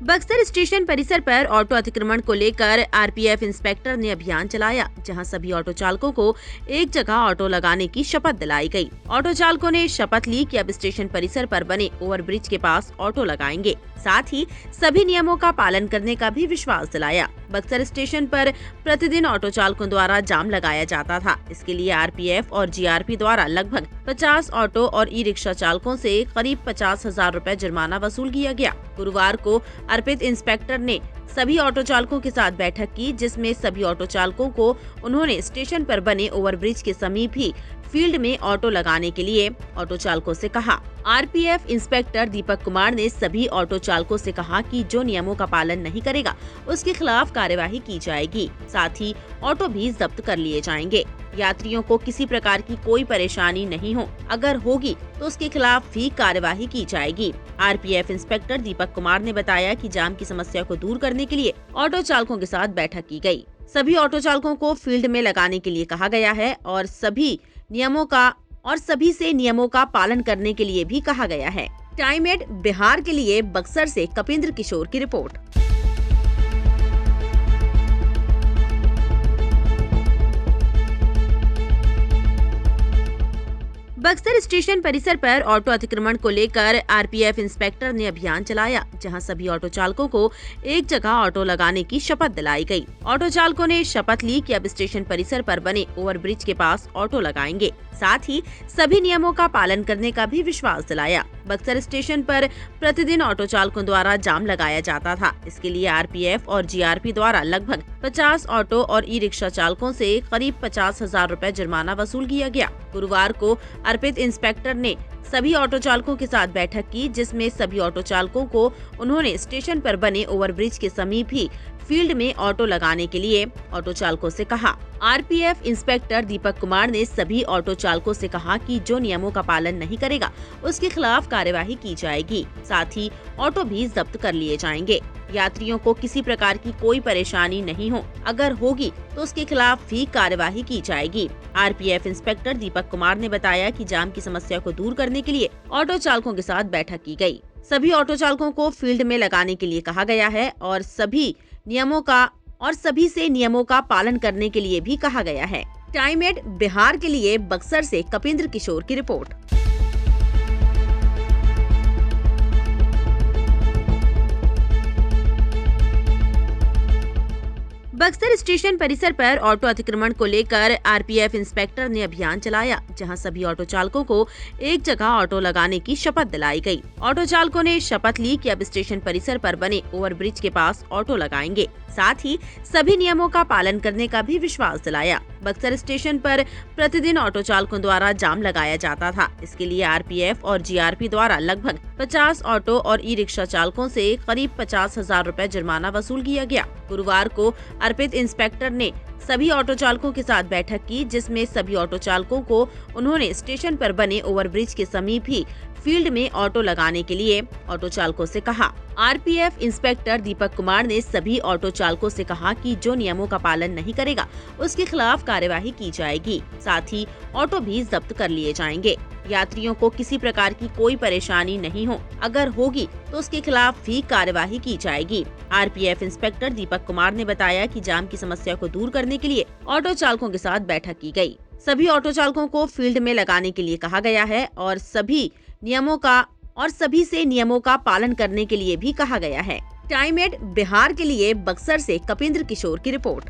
Buxar station परिसर पर auto अतिक्रमण को लेकर आरपीएफ इंस्पेक्टर ने अभियान चलाया, जहां सभी ऑटो चालकों को एक जगह ऑटो लगाने की शपथ दिलाई गई। ऑटो चालकों ने शपथ ली कि अब स्टेशन परिसर पर बने ओवरब्रिज के पास ऑटो लगाएंगे। साथ ही सभी नियमों का पालन करने का भी विश्वास दिलाया। बक्सर स्टेशन पर प्रतिदिन ऑटो चालकों द्वारा जाम लगाया जाता था। इसके लिए आरपीएफ और जीआरपी द्वारा लगभग 50 ऑटो और ई रिक्शा चालकों से करीब 50,000 रुपए जुर्माना वसूल किया गया। गुरुवार को अर्पित इंस्पेक्टर ने सभी ऑटो चालकों के साथ बैठक की, जिसमें सभी ऑटो चालकों को उन्होंने स्टेशन पर बने ओवरब्रिज के समीप ही फील्ड में ऑटो लगाने के लिए ऑटो चालकों से कहा। आरपीएफ इंस्पेक्टर दीपक कुमार ने सभी ऑटो चालकों से कहा कि जो नियमों का पालन नहीं करेगा उसके खिलाफ कार्यवाही की जाएगी। साथ ही ऑटो भी जब्त कर लिए जाएंगे। यात्रियों को किसी प्रकार की कोई परेशानी नहीं हो, अगर होगी तो उसके खिलाफ भी कार्यवाही की जाएगी। आरपीएफ इंस्पेक्टर दीपक कुमार ने बताया कि जाम की समस्या को दूर करने के लिए ऑटो चालकों के साथ बैठक की गई। सभी ऑटो चालकों को फील्ड में लगाने के लिए कहा गया है और सभी से नियमों का पालन करने के लिए भी कहा गया है। टाइम एट बिहार के लिए बक्सर से कपिंद्र किशोर की रिपोर्ट। बक्सर स्टेशन परिसर पर ऑटो अतिक्रमण को लेकर आरपीएफ इंस्पेक्टर ने अभियान चलाया, जहां सभी ऑटो चालकों को एक जगह ऑटो लगाने की शपथ दिलाई गई। ऑटो चालकों ने शपथ ली कि अब स्टेशन परिसर पर बने ओवरब्रिज के पास ऑटो लगाएंगे। साथ ही सभी नियमों का पालन करने का भी विश्वास दिलाया। बक्सर स्टेशन पर प्रतिदिन ऑटो चालकों द्वारा जाम लगाया जाता था। इसके लिए आरपीएफ और जीआरपी द्वारा लगभग 50 ऑटो और ई रिक्शा चालकों से करीब 50,000 रुपए जुर्माना वसूल किया गया। गुरुवार को अर्पित इंस्पेक्टर ने सभी ऑटो चालकों के साथ बैठक की, जिसमें सभी ऑटो चालकों को उन्होंने स्टेशन पर बने ओवरब्रिज के समीप ही फील्ड में ऑटो लगाने के लिए ऑटो चालकों से कहा। आरपीएफ इंस्पेक्टर दीपक कुमार ने सभी ऑटो चालकों से कहा कि जो नियमों का पालन नहीं करेगा उसके खिलाफ कार्यवाही की जाएगी। साथ ही ऑटो भी जब्त कर लिए जाएंगे। यात्रियों को किसी प्रकार की कोई परेशानी नहीं हो, अगर होगी तो उसके खिलाफ भी कार्यवाही की जाएगी। आरपीएफ इंस्पेक्टर दीपक कुमार ने बताया कि जाम की समस्या को दूर करने के लिए ऑटो चालकों के साथ बैठक की गई। सभी ऑटो चालकों को फील्ड में लगाने के लिए कहा गया है और सभी से नियमों का पालन करने के लिए भी कहा गया है। टाइम एट बिहार के लिए बक्सर से कपिंद्र किशोर की रिपोर्ट। बक्सर स्टेशन परिसर पर ऑटो अतिक्रमण को लेकर आरपीएफ इंस्पेक्टर ने अभियान चलाया, जहां सभी ऑटो चालकों को एक जगह ऑटो लगाने की शपथ दिलाई गई। ऑटो चालकों ने शपथ ली कि अब स्टेशन परिसर पर बने ओवरब्रिज के पास ऑटो लगाएंगे। साथ ही सभी नियमों का पालन करने का भी विश्वास दिलाया। बक्सर स्टेशन पर प्रतिदिन ऑटो चालकों द्वारा जाम लगाया जाता था। इसके लिए आरपीएफ और जीआरपी द्वारा लगभग 50 ऑटो और ई रिक्शा चालकों से करीब 50,000 रुपए जुर्माना वसूल किया गया। गुरुवार को अर्पित इंस्पेक्टर ने सभी ऑटो चालकों के साथ बैठक की, जिसमें सभी ऑटो चालकों को उन्होंने स्टेशन पर बने ओवरब्रिज के समीप ही फील्ड में ऑटो लगाने के लिए ऑटो चालकों से कहा। आरपीएफ इंस्पेक्टर दीपक कुमार ने सभी ऑटो चालकों से कहा कि जो नियमों का पालन नहीं करेगा उसके खिलाफ कार्यवाही की जाएगी। साथ ही ऑटो भी जब्त कर लिए जाएंगे। यात्रियों को किसी प्रकार की कोई परेशानी नहीं हो, अगर होगी तो उसके खिलाफ भी कार्यवाही की जाएगी। आरपीएफ इंस्पेक्टर दीपक कुमार ने बताया कि जाम की समस्या को दूर करने के लिए ऑटो चालकों के साथ बैठक की गई। सभी ऑटो चालकों को फील्ड में लगाने के लिए कहा गया है और सभी से नियमों का पालन करने के लिए भी कहा गया है। टाइम एट बिहार के लिए बक्सर से कपिंद्र किशोर की रिपोर्ट।